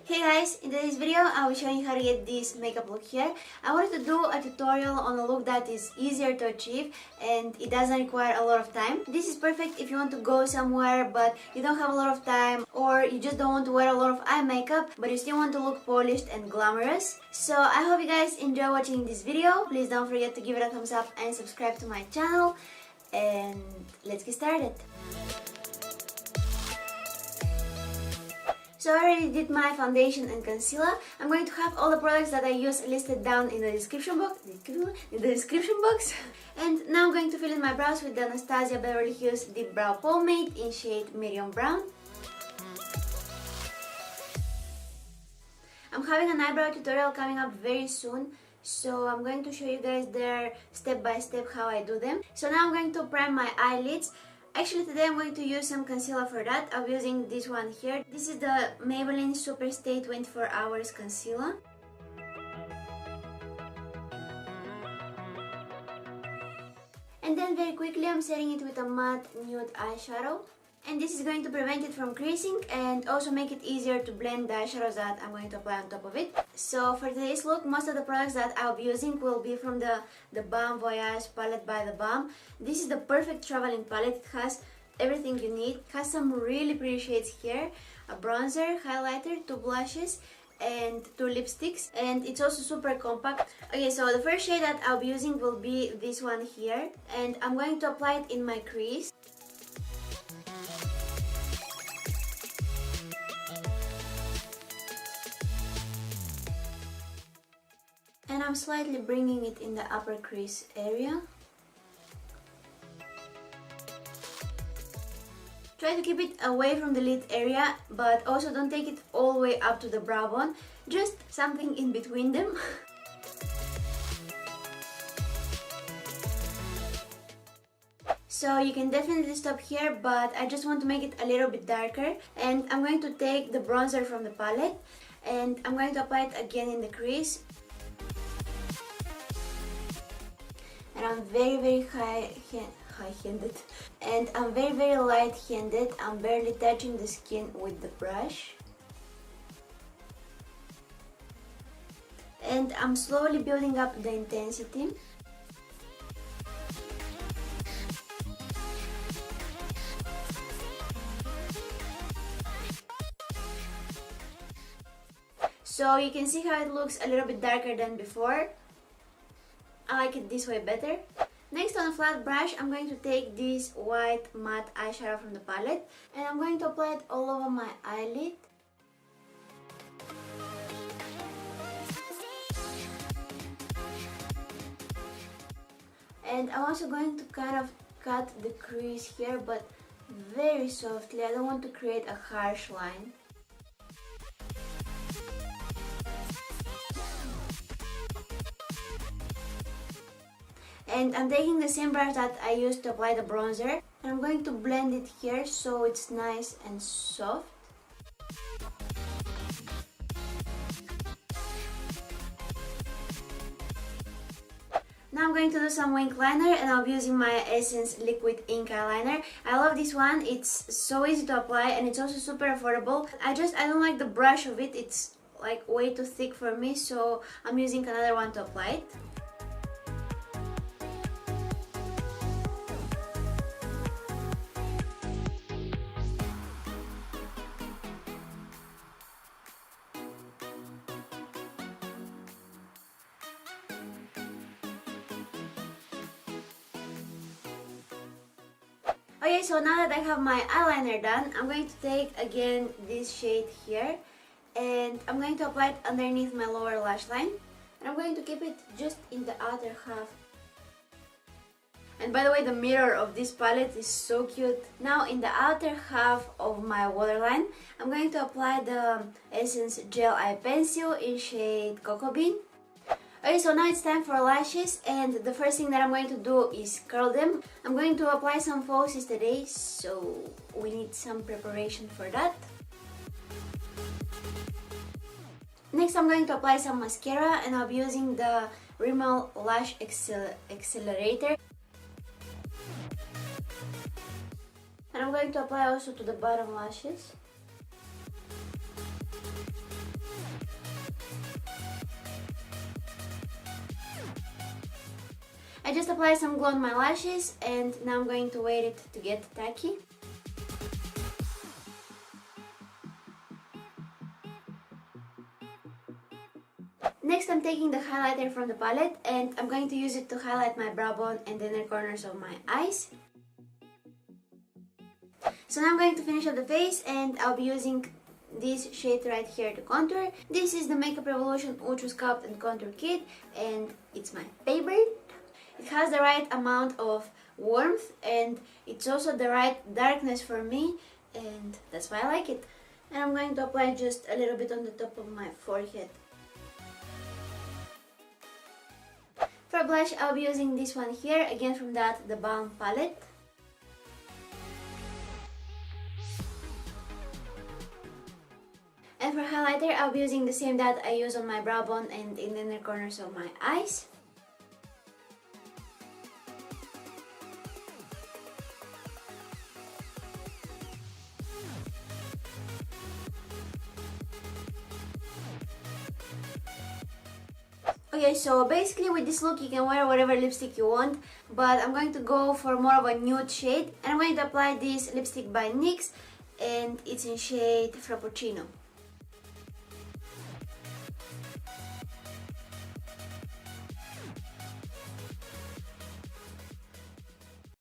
Hey guys, in today's video I'll be showing you how to get this makeup look here. I wanted to do a tutorial on a look that is easier to achieve and it doesn't require a lot of time. This is perfect if you want to go somewhere but you don't have a lot of time, or you just don't want to wear a lot of eye makeup but you still want to look polished and glamorous. So I hope you guys enjoy watching this video. Please don't forget to give it a thumbs up and subscribe to my channel, and let's get started. So I already did my foundation and concealer. I'm going to have all the products that I use listed down in the description box. And now I'm going to fill in my brows with the Anastasia Beverly Hills Deep Brow Pomade in shade Medium Brown. I'm having an eyebrow tutorial coming up very soon, so I'm going to show you guys there step by step how I do them. So now I'm going to prime my eyelids. Actually, today I'm going to use some concealer for that. I'll be using this one here. This is the Maybelline Superstay 24 Hours Concealer. And then very quickly I'm setting it with a matte nude eyeshadow. And this is going to prevent it from creasing and also make it easier to blend the eyeshadows that I'm going to apply on top of it. So for today's look, most of the products that I'll be using will be from the Balm Voyage palette by The Balm. This is the perfect traveling palette. It has everything you need. It has some really pretty shades here. A bronzer, highlighter, 2 blushes, and 2 lipsticks, and it's also super compact. Okay, so the first shade that I'll be using will be this one here, and I'm going to apply it in my crease. And I'm slightly bringing it in the upper crease area. Try to keep it away from the lid area, but also don't take it all the way up to the brow bone, just something in between them. So you can definitely stop here, but I just want to make it a little bit darker. And I'm going to take the bronzer from the palette and I'm going to apply it again in the crease. And I'm very high-handed, and I'm very light-handed. I'm barely touching the skin with the brush, and I'm slowly building up the intensity. So you can see how it looks a little bit darker than before. I like it this way better. Next, on a flat brush, I'm going to take this white matte eyeshadow from the palette and I'm going to apply it all over my eyelid. And I'm also going to kind of cut the crease here, but very softly. I don't want to create a harsh line. And I'm taking the same brush that I used to apply the bronzer and I'm going to blend it here so it's nice and soft. Now I'm going to do some wing liner and I'll be using my Essence Liquid Ink Eyeliner. I love this one, it's so easy to apply and it's also super affordable. I don't like the brush of it, it's like way too thick for me, so I'm using another one to apply it. Okay, so now that I have my eyeliner done, I'm going to take again this shade here and I'm going to apply it underneath my lower lash line and I'm going to keep it just in the outer half. And by the way, the mirror of this palette is so cute. Now in the outer half of my waterline, I'm going to apply the Essence Gel Eye Pencil in shade Cocoa Bean. Okay, so now it's time for lashes, and the first thing that I'm going to do is curl them. I'm going to apply some falsies today, so we need some preparation for that. Next, I'm going to apply some mascara, and I'll be using the Rimmel Lash Accelerator. And I'm going to apply also to the bottom lashes. I just applied some glue on my lashes, and now I'm going to wait it to get tacky. Next, I'm taking the highlighter from the palette, and I'm going to use it to highlight my brow bone and the inner corners of my eyes. So now I'm going to finish up the face, and I'll be using this shade right here to contour. This is the Makeup Revolution Ultra Sculpt and Contour Kit, and it's my favorite. It has the right amount of warmth, and it's also the right darkness for me, and that's why I like it. And I'm going to apply just a little bit on the top of my forehead. For blush, I'll be using this one here, again from the Balm palette. And for highlighter, I'll be using the same that I use on my brow bone and in the inner corners of my eyes. Okay, so basically with this look you can wear whatever lipstick you want, but I'm going to go for more of a nude shade, and I'm going to apply this lipstick by NYX, and it's in shade Frappuccino.